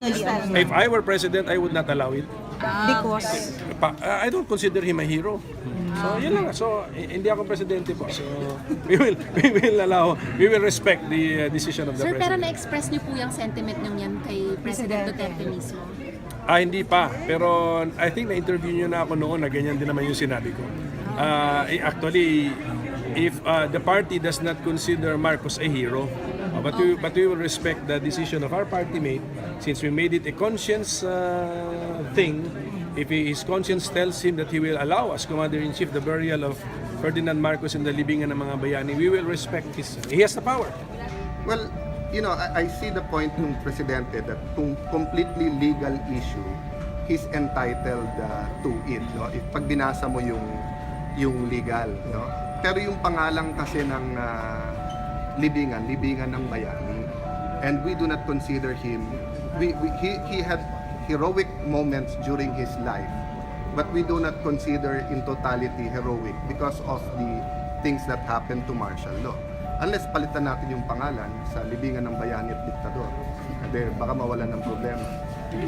If I were president, I would not allow it. Because I don't consider him a hero. So, yun lang. So, hindi ako presidente po. So, we will respect the decision of the Sir, pero president. na-express niyo po yung sentiment niyo yan kay President Duterte mismo? Hindi pa. Pero I think na-interview niyo na ako noon na ganyan din naman yung sinabi ko. Actually, if the party does not consider Marcos a hero, but we will respect the decision of our party mate since we made it a conscience thing. If his conscience tells him that he will allow as Commander-in-Chief the burial of Ferdinand Marcos in the libingan ng mga bayani, we will respect his. He has the power. Well, you know, I see the point ng Presidente that kung completely legal issue, he's entitled to it. No? If pag binasa mo yung legal. No? Pero yung pangalan kasi ng libingan ng bayani, and we do not consider him, he had heroic moments during his life, but we do not consider in totality heroic because of the things that happened to martial law. Unless palitan natin yung pangalan sa libingan ng bayani at diktador, baka mawalan ng problema.